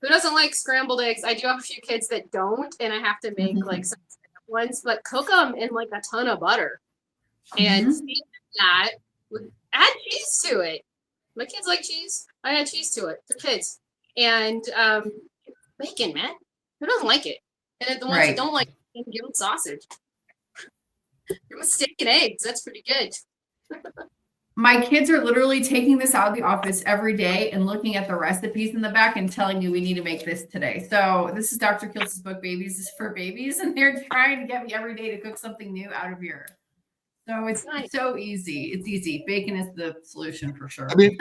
who doesn't like scrambled eggs? I do have a few kids that don't, and I have to make like some ones, but cook them in like a ton of butter and season that with, add cheese to it. My kids like cheese. I add cheese to it. They're kids. And bacon, man. Who doesn't like it? And then the ones that don't like it, give them sausage. Give them steak and eggs. That's pretty good. My kids are literally taking this out of the office every day and looking at the recipes in the back and telling me we need to make this today. So this is Dr. Kiltz's book, Babies is for Babies, and they're trying to get me every day to cook something new out of here. So it's so easy. It's easy. Bacon is the solution for sure. I mean,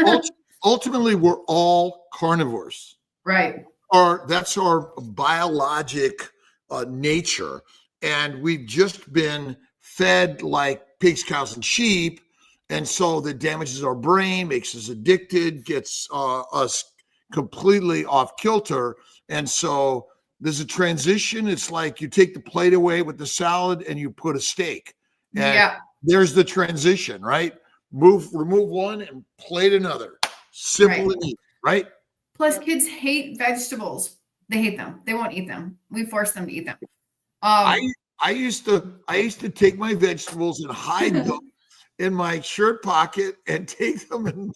ultimately, we're all carnivores. Right. that's our biologic nature, and we've just been fed like pigs, cows, and sheep, and so that damages our brain, makes us addicted, gets us completely off kilter, and so there's a transition. It's like you take the plate away with the salad and you put a steak, and Yeah. there's the transition, right? Remove one and plate another. Simple Right. and easy, right? Plus, kids hate vegetables. They hate them. They won't eat them. We force them to eat them. I used to take my vegetables and hide them in my shirt pocket and take them, and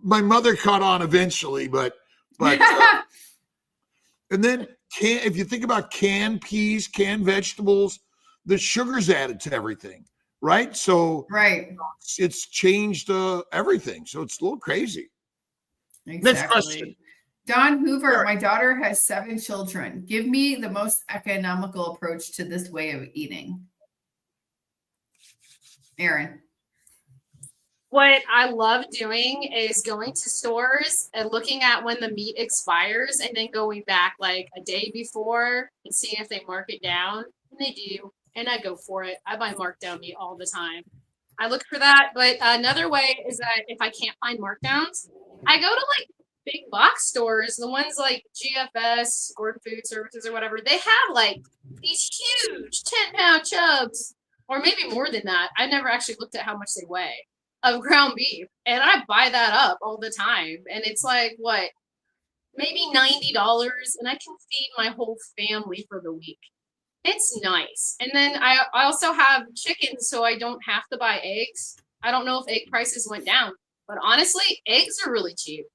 my mother caught on eventually, but and then if you think about canned peas, canned vegetables, the sugar's added to everything, right? So right. it's changed everything. So it's a little crazy. Next question. Exactly. Don Hoover, my daughter has 7 children. Give me the most economical approach to this way of eating. Aaron. What I love doing is going to stores and looking at when the meat expires and then going back like a day before and seeing if they mark it down. And they do. And I go for it. I buy markdown meat all the time. I look for that. But another way is that if I can't find markdowns, I go to like big box stores, the ones like GFS, Gordon Food Services or whatever. They have like these huge 10-pound chubs, or maybe more than that. I never actually looked at how much they weigh, of ground beef, and I buy that up all the time, and it's like what, maybe $90, and I can feed my whole family for the week. It's nice. And then I also have chicken, so I don't have to buy eggs. I don't know if egg prices went down, but honestly, eggs are really cheap.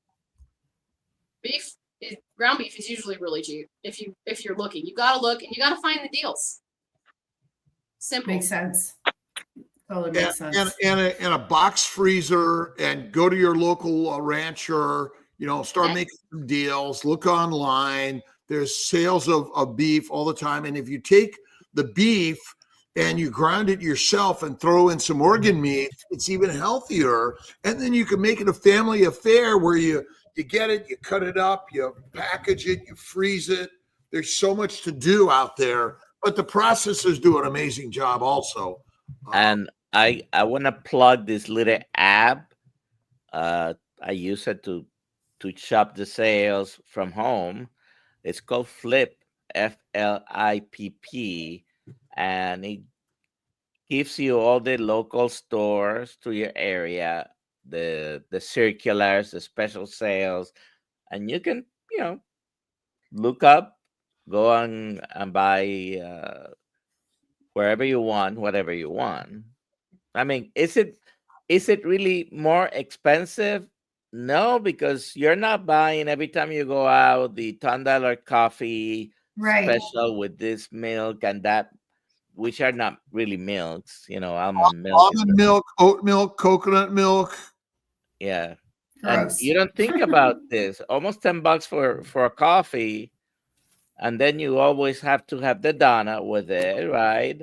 Ground beef is usually really cheap if you're looking. You gotta look and you gotta find the deals. Simple. Makes sense. Totally makes sense. And a box freezer, and go to your local rancher, start making some deals, look online. There's sales of beef all the time. And if you take the beef and you grind it yourself and throw in some organ meat, it's even healthier. And then you can make it a family affair where you get it, you cut it up, you package it, you freeze it. There's so much to do out there, but the processors do an amazing job also. And I want to plug this little app. I use it to shop the sales from home. It's called Flip, FLIPP, and it gives you all the local stores to your area, the circulars, the special sales, and you can look up, go on and buy wherever you want, whatever you want. I mean, is it really more expensive? No, because you're not buying every time you go out the $10 coffee special with this milk and that, which are not really milks, almond milk, oat milk, coconut milk. Yeah. Gross. And you don't think about this. Almost $10 for a coffee, and then you always have to have the donut with it, right?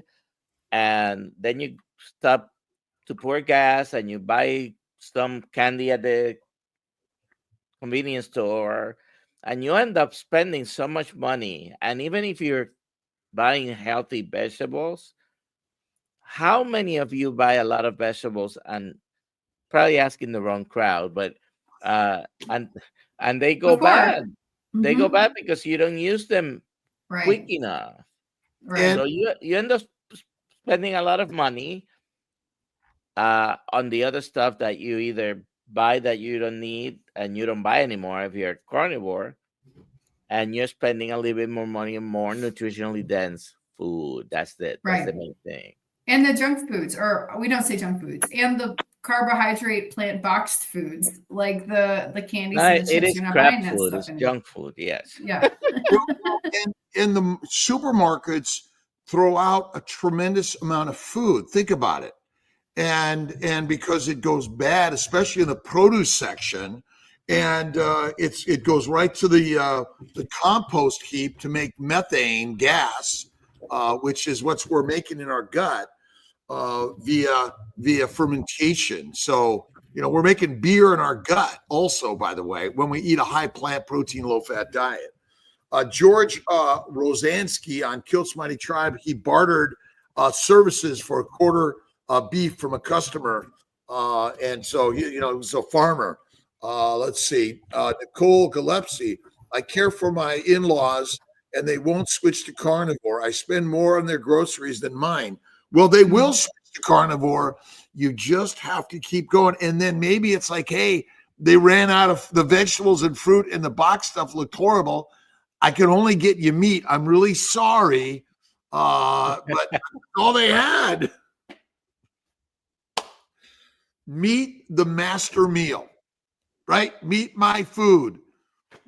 And then you stop to pour gas and you buy some candy at the convenience store, and you end up spending so much money. And even if you're buying healthy vegetables, how many of you buy a lot of vegetables and probably asking the wrong crowd, but and they go bad. Mm-hmm. They go bad because you don't use them quick enough. Right. So you end up spending a lot of money on the other stuff that you either buy that you don't need and you don't buy anymore if you're a carnivore, and you're spending a little bit more money on more nutritionally dense food. That's the main thing. And the junk foods, or we don't say junk foods, and the carbohydrate plant boxed foods like the candies. And the chips. It is crap food. It's junk food. Yes. Yeah. and the supermarkets throw out a tremendous amount of food. Think about it. And because it goes bad, especially in the produce section, and it goes right to the compost heap to make methane gas, which is what we're making in our gut via fermentation. So You know, we're making beer in our gut also, by the way, when we eat a high plant protein, low fat diet. George Rosansky on Kilt's Mighty Tribe, he bartered services for a quarter beef from a customer. And so, you know, he was a farmer. Let's see. Nicole Gillespie, I care for my in-laws and they won't switch to carnivore. I spend more on their groceries than mine. Well, they will switch to carnivore. You just have to keep going. And then maybe it's like, hey, they ran out of the vegetables and fruit and the box stuff looked horrible. I can only get you meat. I'm really sorry. But that's all they had. Meat, the master meal, right? Meat, my food.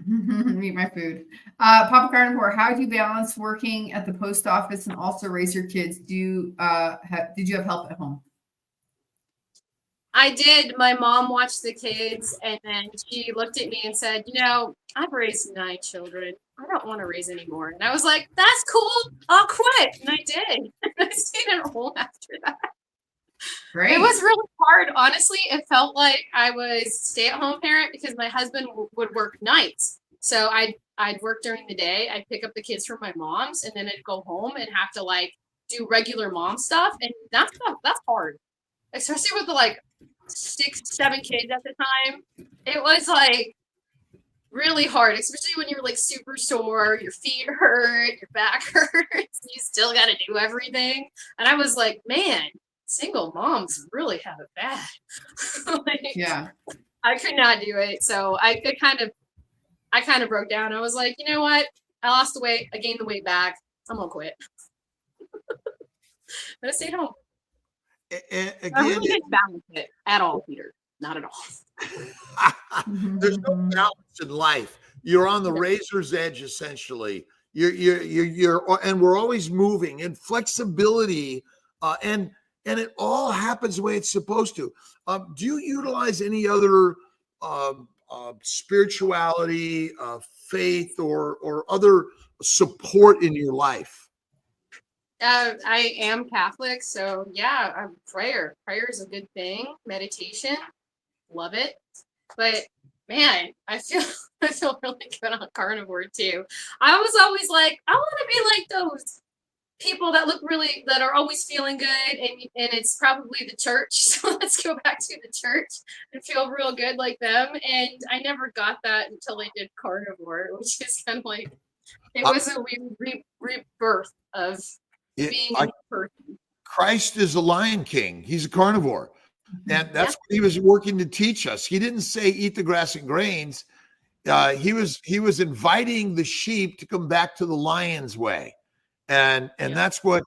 Meet my food. Papa Carnivore, how do you balance working at the post office and also raise your kids? Did you have help at home? I did. My mom watched the kids and then she looked at me and said, you know, I've raised 9 children. I don't want to raise any more. And I was like, that's cool. I'll quit. And I did. I stayed at home after that. Great. It was really hard. Honestly, it felt like I was stay-at-home parent because my husband would work nights. So I'd work during the day. I'd pick up the kids from my mom's and then I'd go home and have to like do regular mom stuff. And that's hard. Especially with the like 6, 7 kids at the time. It was like really hard, especially when you're like super sore, your feet hurt, your back hurts, you still got to do everything. And I was like, man, single moms really have it bad. Like, yeah, I could not do it. So I kind of broke down. I was like, you know what? I lost the weight. I gained the weight back. I'm gonna quit. But I stayed home. And I again, really didn't balance it at all, Peter. Not at all. there's no balance in life. You're on the razor's edge, essentially. You're, and we're always moving. And flexibility, and it all happens the way it's supposed to. Do you utilize any other spirituality, faith, or other support in your life? I am Catholic, so yeah, prayer. Prayer is a good thing. Meditation, love it. But man, I feel really good on carnivore too. I was always like, I want to be like those people that are always feeling good, and it's probably the church. So let's go back to the church and feel real good like them. And I never got that until I did carnivore, which is kind of like it was a weird rebirth of being a person. Christ is a Lion King. He's a carnivore. And that's what he was working to teach us. He didn't say eat the grass and grains. He was inviting the sheep to come back to the lion's way. And that's what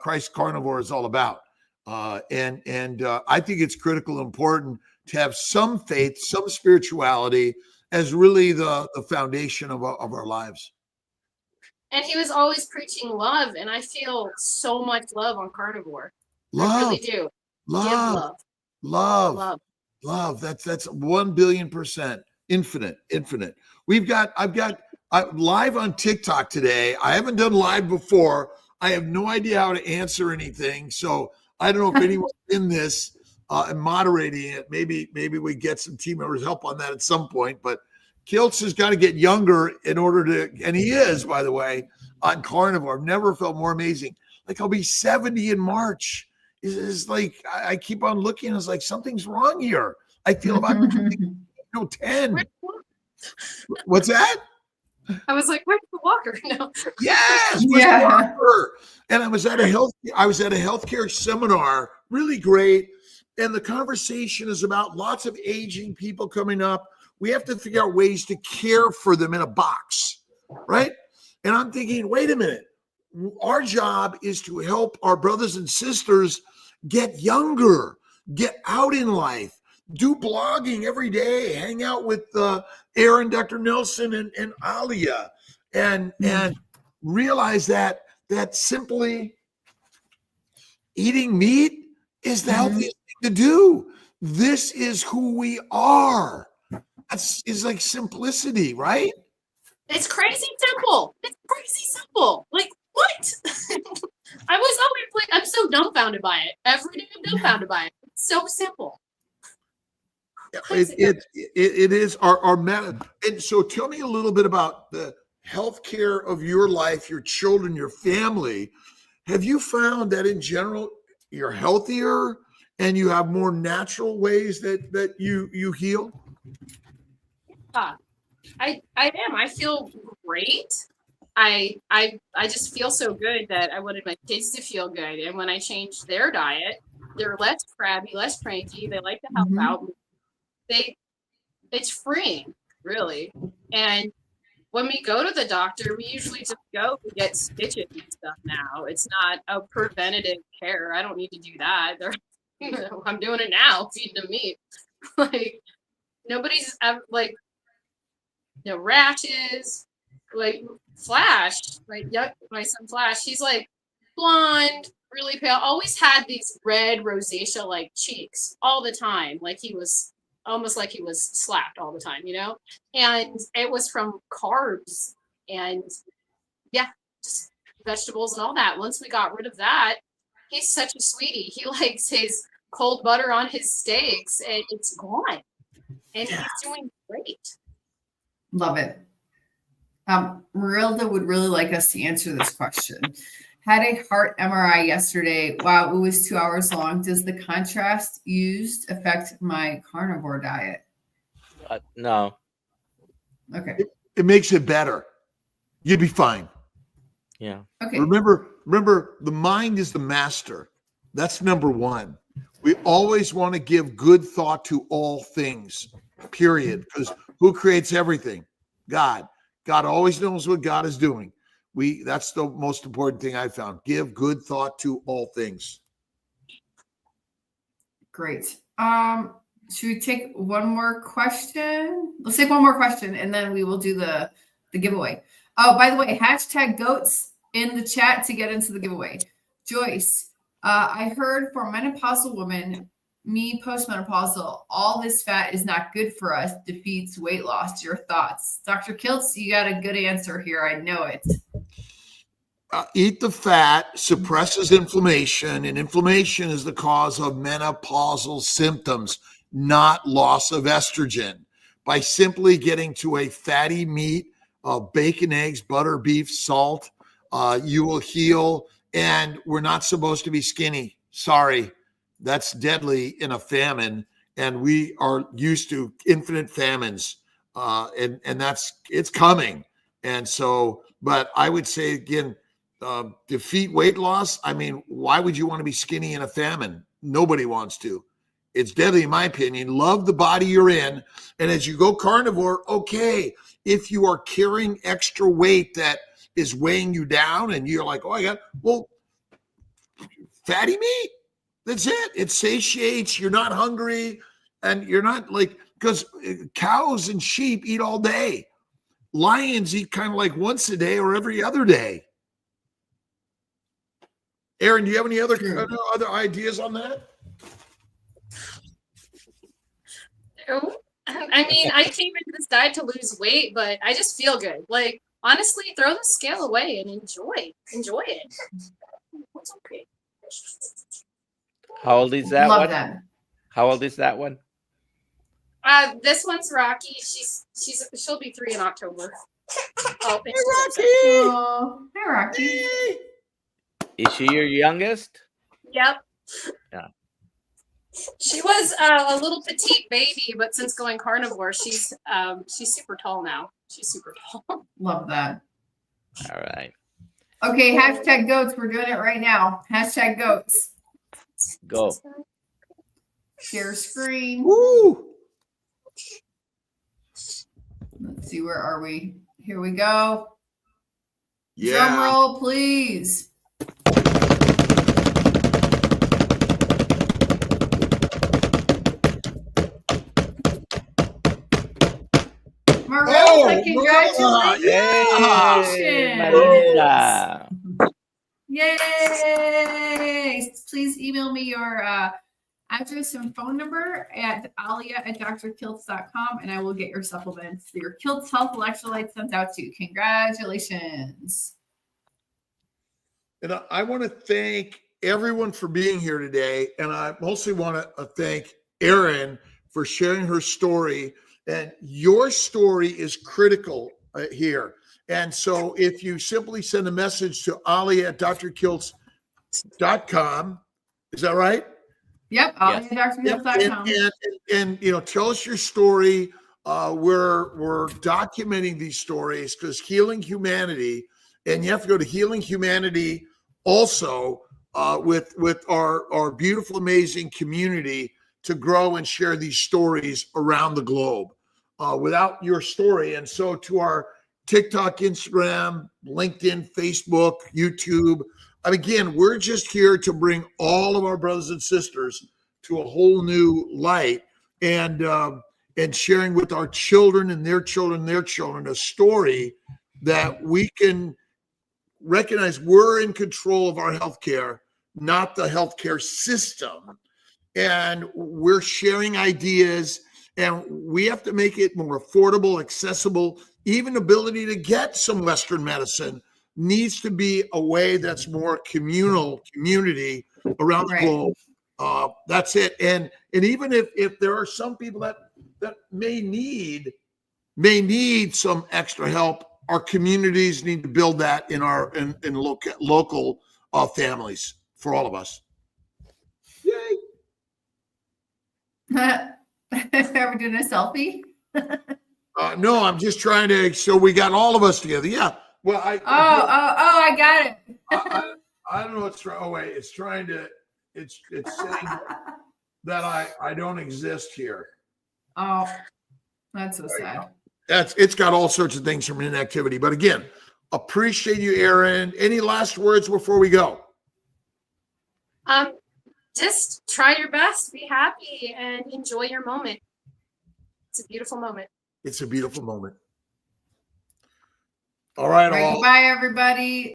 Christ Carnivore is all about. And I think it's critical and important to have some faith, some spirituality as really the foundation of our lives. And he was always preaching love, and I feel so much love on carnivore. Love. I really do. Love. That's 1,000,000,000% infinite. I've got live on TikTok today. I haven't done live before. I have no idea how to answer anything. So I don't know if anyone's in this and moderating it. Maybe we get some team members help on that at some point, but Kiltz has got to get younger in order to, and he is, by the way, on carnivore. I've never felt more amazing. Like I'll be 70 in March. It's like I keep on looking. It's like something's wrong here. I feel about 10. What's that? I was like, where's the walker? No. Yes, yeah. And I was at a healthcare seminar, really great. And the conversation is about lots of aging people coming up. We have to figure out ways to care for them in a box, right? And I'm thinking, wait a minute. Our job is to help our brothers and sisters get younger, get out in life, do blogging every day, hang out with Aaron, Dr. Nelson, and Alia, and realize that simply eating meat is the healthiest thing to do. This is who we are. It's like simplicity, right? It's crazy simple. Like, what? I was always like, I'm so dumbfounded by it. Every day I'm dumbfounded by it. It's so simple. It is our man. And so tell me a little bit about the healthcare of your life, your children, your family. Have you found that in general you're healthier and you have more natural ways that you heal? I am. I feel great. I just feel so good that I wanted my kids to feel good. And when I changed their diet, they're less crabby, less cranky. They like to help Mhm. out. It's freeing, really. And when we go to the doctor, we usually just go and get stitches and stuff now. It's not a preventative care. I don't need to do that. I'm doing it now, feeding them meat. Like nobody's ever like rashes, like Flash, my son Flash, he's like blonde, really pale, always had these red rosacea like cheeks all the time, like he was almost like he was slapped all the time, and it was from carbs and just vegetables and all that. Once we got rid of that, he's such a sweetie. He likes his cold butter on his steaks and it's gone, and he's doing great. Love it. Marilda would really like us to answer this question. Had a heart MRI yesterday. Wow, it was 2 hours long. Does the contrast used affect my carnivore diet? No. Okay. It makes it better. You'd be fine. Yeah. Okay. Remember, the mind is the master. That's number one. We always want to give good thought to all things, period. Because who creates everything? God. God always knows what God is doing. That's the most important thing I found. Give good thought to all things. Great. Should we take one more question? Let's take one more question and then we will do the giveaway. Oh, by the way, hashtag goats in the chat to get into the giveaway. Joyce, I heard for menopausal women, me postmenopausal, all this fat is not good for us, defeats weight loss. Your thoughts? Dr. Kiltz, you got a good answer here. I know it. Eat the fat suppresses inflammation, and inflammation is the cause of menopausal symptoms, not loss of estrogen. By simply getting to a fatty meat of bacon, eggs, butter, beef, salt, you will heal. And we're not supposed to be skinny. Sorry, that's deadly in a famine. And we are used to infinite famines, and it's coming. And so, but I would say again, defeat weight loss. I mean, why would you want to be skinny in a famine? Nobody wants to. It's deadly, in my opinion. Love the body you're in. And as you go carnivore, okay, if you are carrying extra weight that is weighing you down and you're like, well, fatty meat. That's it. It satiates. You're not hungry. And you're not because cows and sheep eat all day. Lions eat kind of like once a day or every other day. Aaron, do you have any other ideas on that? I mean, I came into this diet to lose weight, but I just feel good. Like, honestly, throw the scale away and enjoy it. It's okay. How old is that Love one? that. How old is that one? This one's Rocky. She'll be 3 in October. Oh, Hey, Oh, hey, Rocky. Is she your youngest? Yep. Yeah. She was a little petite baby, but since going carnivore, she's super tall now. She's super tall. Love that. All right. Okay, hashtag goats. We're doing it right now. Hashtag goats. Go. Share screen. Woo! Let's see, where are we? Here we go. Yeah. Drum roll, please. Marilda, congratulations. Yay, Marilda. Yay! Please email me your address and phone number at alia@drkiltz.com and I will get your supplements, your Kiltz Health Electrolytes sent out to you. Congratulations. And I want to thank everyone for being here today. And I mostly want to thank Aaron for sharing her story. And your story is critical here. And so if you simply send a message to Ali at drkiltz.com, is that right? Yep. Yes. AliaDrKiltz.com. And you know, tell us your story. We're documenting these stories because Healing Humanity, and you have to go to Healing Humanity also with our beautiful, amazing community to grow and share these stories around the globe. Without your story, and so to our TikTok, Instagram, LinkedIn, Facebook, YouTube. And again, we're just here to bring all of our brothers and sisters to a whole new light, and sharing with our children and their children, a story that we can recognize we're in control of our healthcare, not the healthcare system. And we're sharing ideas, and we have to make it more affordable, accessible. Even ability to get some Western medicine needs to be a way that's more community around the globe. That's it. And even if there are some people that may need some extra help, our communities need to build that in our in local families for all of us. Yay! Are we doing a selfie? No, I'm just trying to. So we got all of us together. Yeah. Well, I got it. I don't know what's trying. Oh wait, it's trying to. It's saying that I don't exist here. Oh, that's so sad. It's got all sorts of things from inactivity. But again, appreciate you, Erin. Any last words before we go? Just try your best, be happy, and enjoy your moment. It's a beautiful moment. It's a beautiful moment. All right, all. Bye, everybody.